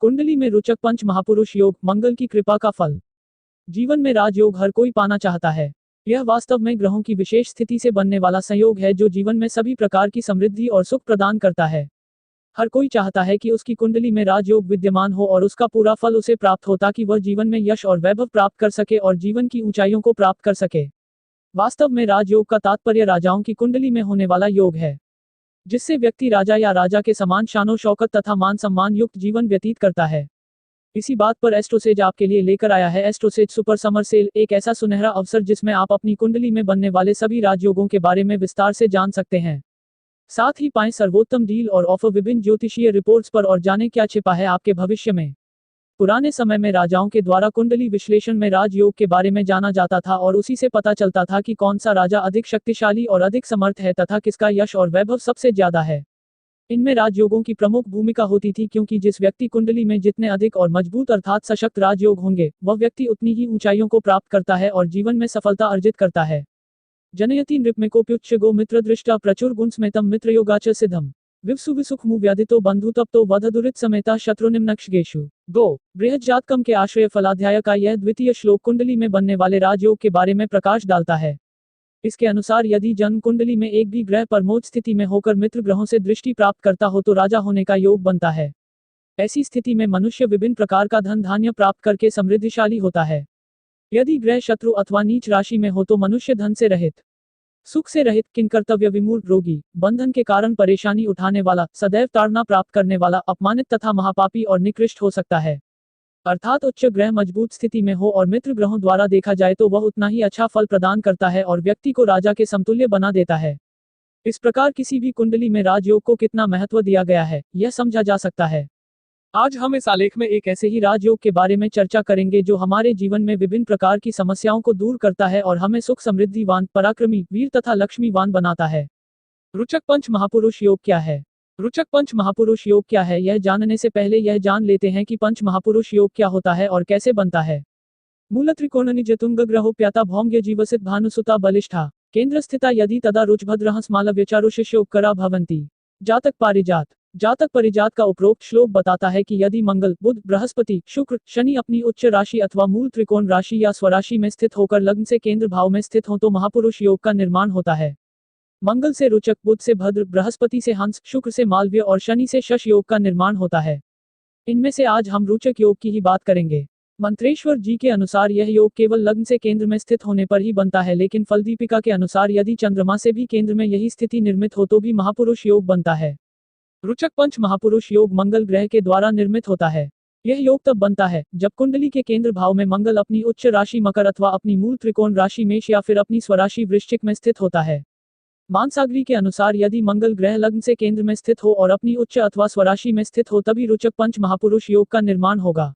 कुंडली में रुचक पंच महापुरुष योग, मंगल की कृपा का फल। जीवन में राजयोग हर कोई पाना चाहता है। यह वास्तव में ग्रहों की विशेष स्थिति से बनने वाला संयोग है जो जीवन में सभी प्रकार की समृद्धि और सुख प्रदान करता है। हर कोई चाहता है कि उसकी कुंडली में राजयोग विद्यमान हो और उसका पूरा फल उसे प्राप्त हो ताकि वह जीवन में यश और वैभव प्राप्त कर सके और जीवन की ऊंचाइयों को प्राप्त कर सके। वास्तव में राजयोग का तात्पर्य राजाओं की कुंडली में होने वाला योग है, जिससे व्यक्ति राजा या राजा के समान शानो शौकत तथा मान सम्मान युक्त जीवन व्यतीत करता है। इसी बात पर एस्ट्रोसेज आपके लिए लेकर आया है एस्ट्रोसेज सुपर समर सेल, एक ऐसा सुनहरा अवसर जिसमें आप अपनी कुंडली में बनने वाले सभी राजयोगों के बारे में विस्तार से जान सकते हैं। साथ ही पाएं सर्वोत्तम डील और ऑफर विभिन्न ज्योतिषीय रिपोर्ट्स पर और जानें क्या छिपा है आपके भविष्य में। पुराने समय में राजाओं के द्वारा कुंडली विश्लेषण में राजयोग के बारे में जाना जाता था और उसी से पता चलता था कि कौन सा राजा अधिक शक्तिशाली और अधिक समर्थ है तथा किसका यश और वैभव सबसे ज्यादा है। इनमें राजयोगों की प्रमुख भूमिका होती थी क्योंकि जिस व्यक्ति कुंडली में जितने अधिक और मजबूत अर्थात सशक्त राजयोग होंगे वह व्यक्ति उतनी ही ऊंचाइयों को प्राप्त करता है और जीवन में सफलता अर्जित करता है। जनयति नृपमेकोप्युच्च गो मित्र दृष्टा प्रचुर गुण स्मेतम मित्र योगाच सिद्धम विवसु विसुखमु व्याधितो बंधु तप्तो वधदुरित समेता शत्रुनिम्नक्षगेषु। गो बृहज्जातकम के आश्रय फलाध्याय का यह द्वितीय श्लोक कुंडली में बनने वाले राजयोग के बारे में प्रकाश डालता है। इसके अनुसार यदि जन्म कुंडली में एक भी ग्रह परमोच्च स्थिति में होकर मित्र ग्रहों से दृष्टि प्राप्त करता हो तो राजा होने का योग बनता है। ऐसी स्थिति में मनुष्य विभिन्न प्रकार का धन धान्य प्राप्त करके समृद्धिशाली होता है। यदि ग्रह शत्रु अथवा नीच राशि में हो तो मनुष्य धन से रहित, सुख से रहित, किंकर्तव्य विमूढ़, रोगी, बंधन के कारण परेशानी उठाने वाला, सदैव ताड़ना प्राप्त करने वाला, अपमानित तथा महापापी और निकृष्ट हो सकता है। अर्थात उच्च ग्रह मजबूत स्थिति में हो और मित्र ग्रहों द्वारा देखा जाए तो वह उतना ही अच्छा फल प्रदान करता है और व्यक्ति को राजा के समतुल्य बना देता है। इस प्रकार किसी भी कुंडली में राजयोग को कितना महत्व दिया गया है यह समझा जा सकता है। आज हम इस आलेख में एक ऐसे ही राजयोग के बारे में चर्चा करेंगे जो हमारे जीवन में विभिन्न प्रकार की समस्याओं को दूर करता है और हमें सुख समृद्धिवान, पराक्रमी, वीर तथा लक्ष्मीवान बनाता है। रुचक पंच महापुरुष योग क्या है? रुचक पंच महापुरुष योग क्या है यह जानने से पहले यह जान लेते हैं कि पंच महापुरुष योग क्या होता है और कैसे बनता है। मूल त्रिकोण निजतुंग ग्रहो प्याता भौम्य जीवसित भानुसुता बलिष्ठा केंद्र स्थिता यदि तदा रुचभद्र स्मालव्यचारु शिष्योपकरा भवंती। जातक पारिजात। जातक परिजात का उपरोक्त श्लोक बताता है कि यदि मंगल, बुध, बृहस्पति, शुक्र, शनि अपनी उच्च राशि अथवा मूल त्रिकोण राशि या स्वराशि में स्थित होकर लग्न से केंद्र भाव में स्थित हो तो महापुरुष योग का निर्माण होता है। मंगल से रुचक, बुध से भद्र, बृहस्पति से हंस, शुक्र से मालव्य और शनि से शश योग का निर्माण होता है। इनमें से आज हम रुचक योग की ही बात करेंगे। मंत्रेश्वर जी के अनुसार यह योग केवल लग्न से केंद्र में स्थित होने पर ही बनता है, लेकिन फलदीपिका के अनुसार यदि चंद्रमा से भी केंद्र में यही स्थिति निर्मित हो तो भी महापुरुष योग बनता है। रुचक पंच महापुरुष योग मंगल ग्रह के द्वारा निर्मित होता है। यह योग तब बनता है जब कुंडली के केंद्र भाव में मंगल अपनी उच्च राशि मकर अथवा अपनी मूल त्रिकोण राशि मेष या फिर अपनी स्वराशि वृश्चिक में स्थित होता है। मानसागरी के अनुसार यदि मंगल ग्रह लग्न से केंद्र में स्थित हो और अपनी उच्च अथवा स्वराशि में स्थित हो तभी रुचक पंच महापुरुष योग का निर्माण होगा।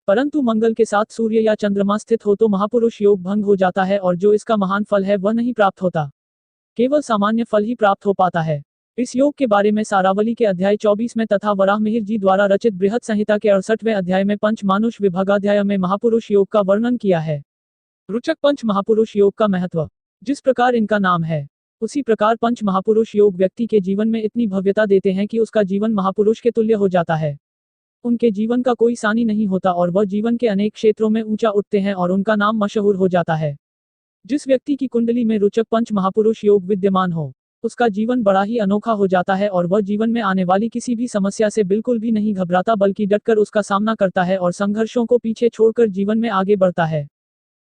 परंतु मंगल के साथ सूर्य या चंद्रमा स्थित हो तो महापुरुष योग भंग हो जाता है और जो इसका महान फल है वह नहीं प्राप्त होता, केवल सामान्य फल ही प्राप्त हो पाता है। इस योग के बारे में सारावली के अध्याय 24 में तथा वराहमिहिर जी द्वारा रचित बृहत संहिता के 68वें अध्याय में पंच मानुष विभागाध्याय में महापुरुष योग का वर्णन किया है। रुचक पंच महापुरुष योग का महत्व। जिस प्रकार इनका नाम है उसी प्रकार पंच महापुरुष योग व्यक्ति के जीवन में इतनी भव्यता देते हैं कि उसका जीवन महापुरुष के तुल्य हो जाता है। उनके जीवन का कोई सानी नहीं होता और वह जीवन के अनेक क्षेत्रों में ऊंचा उठते हैं और उनका नाम मशहूर हो जाता है। जिस व्यक्ति की कुंडली में रुचक पंच महापुरुष योग विद्यमान हो उसका जीवन बड़ा ही अनोखा हो जाता है और वह जीवन में आने वाली किसी भी समस्या से बिल्कुल भी नहीं घबराता बल्कि डटकर उसका सामना करता है और संघर्षों को पीछे छोड़कर जीवन में आगे बढ़ता है।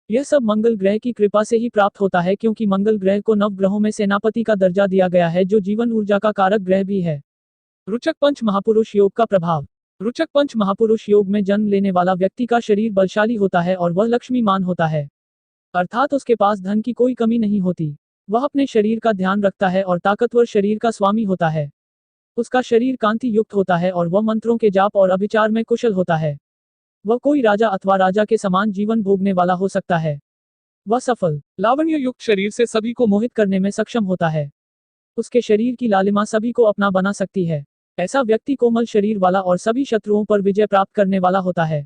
यह सब मंगल ग्रह की कृपा से ही प्राप्त होता है क्योंकि मंगल ग्रह को नव ग्रहों में सेनापति का दर्जा दिया गया है जो जीवन ऊर्जा का कारक ग्रह भी है। रुचक पंच महापुरुष योग का प्रभाव। रुचक पंच महापुरुष योग में जन्म लेने वाला व्यक्ति का शरीर बलशाली होता है और वह लक्ष्मीमान होता है, अर्थात उसके पास धन की कोई कमी नहीं होती। वह अपने शरीर का ध्यान रखता है और ताकतवर शरीर का स्वामी होता है। उसका शरीर कांति युक्त होता है और वह मंत्रों के जाप और अभिचार में कुशल होता है। वह कोई राजा अथवा राजा के समान जीवन भोगने वाला हो सकता है। वह सफल, लावण्य युक्त शरीर से सभी को मोहित करने में सक्षम होता है। उसके शरीर की लालिमा सभी को अपना बना सकती है। ऐसा व्यक्ति कोमल शरीर वाला और सभी शत्रुओं पर विजय प्राप्त करने वाला होता है।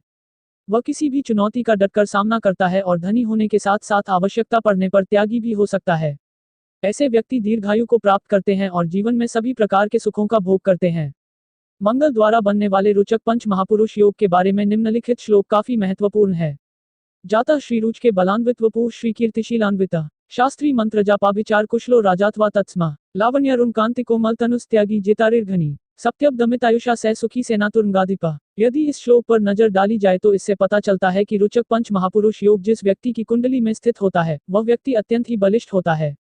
वह किसी भी चुनौती का डटकर सामना करता है और धनी होने के साथ साथ आवश्यकता पड़ने पर त्यागी भी हो सकता है। ऐसे व्यक्ति दीर्घायु को प्राप्त करते हैं और जीवन में सभी प्रकार के सुखों का भोग करते हैं। मंगल द्वारा बनने वाले रोचक पंच महापुरुष योग के बारे में निम्नलिखित श्लोक काफी महत्वपूर्ण है। जाता श्रीरुच के बलान्वित वपु श्री कीर्तिशीलान्विता शास्त्री मंत्र जापाभिचार कुशलो राजात्वा तत्स्मा लावण्यारुण कांति कोमल तनुस त्यागी जितारिर्घनी सप्त्यब्दमितायुषा सह सुखी सेनातुर्गाधिपा। यदि इस श्लोक पर नजर डाली जाए तो इससे पता चलता है कि रोचक पंच महापुरुष योग जिस व्यक्ति की कुंडली में स्थित होता है वह व्यक्ति अत्यंत ही बलिष्ठ होता है,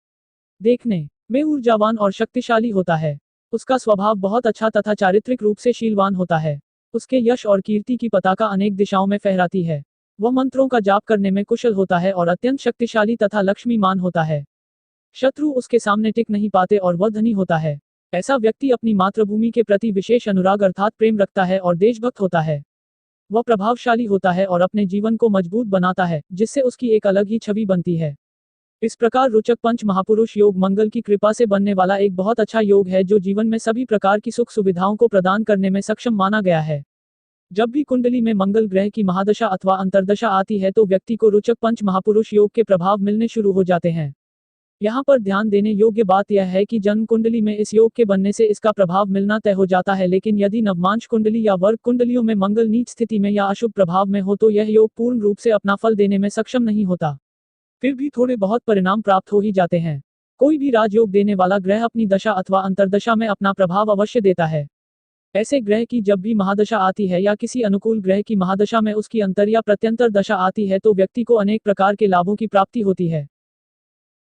देखने में ऊर्जावान और शक्तिशाली होता है। उसका स्वभाव बहुत अच्छा तथा चारित्रिक रूप से शीलवान होता है। उसके यश और कीर्ति की पताका अनेक दिशाओं में फहराती है। वह मंत्रों का जाप करने में कुशल होता है और अत्यंत शक्तिशाली तथा लक्ष्मीमान होता है। शत्रु उसके सामने टिक नहीं पाते और वह धनी होता है। ऐसा व्यक्ति अपनी मातृभूमि के प्रति विशेष अनुराग अर्थात प्रेम रखता है और देशभक्त होता है। वह प्रभावशाली होता है और अपने जीवन को मजबूत बनाता है, जिससे उसकी एक अलग ही छवि बनती है। इस प्रकार रोचक पंच महापुरुष योग मंगल की कृपा से बनने वाला एक बहुत अच्छा योग है जो जीवन में सभी प्रकार की सुख सुविधाओं को प्रदान करने में सक्षम माना गया है। जब भी कुंडली में मंगल ग्रह की महादशा अथवा अंतर्दशा आती है तो व्यक्ति को रोचक पंच महापुरुष योग के प्रभाव मिलने शुरू हो जाते हैं। यहाँ पर ध्यान देने योग्य बात यह है कि जन्म कुंडली में इस योग के बनने से इसका प्रभाव मिलना तय हो जाता है, लेकिन यदि नवमांश कुंडली या वर्ग कुंडलियों में मंगल नीच स्थिति में या अशुभ प्रभाव में हो तो यह योग पूर्ण रूप से अपना फल देने में सक्षम नहीं होता। फिर भी थोड़े बहुत परिणाम प्राप्त हो ही जाते हैं। कोई भी राजयोग देने वाला ग्रह अपनी दशा अथवा अंतर्दशा में अपना प्रभाव अवश्य देता है। ऐसे ग्रह की जब भी महादशा आती है या किसी अनुकूल ग्रह की महादशा में उसकी अंतर या प्रत्यंतर दशा आती है तो व्यक्ति को अनेक प्रकार के लाभों की प्राप्ति होती है।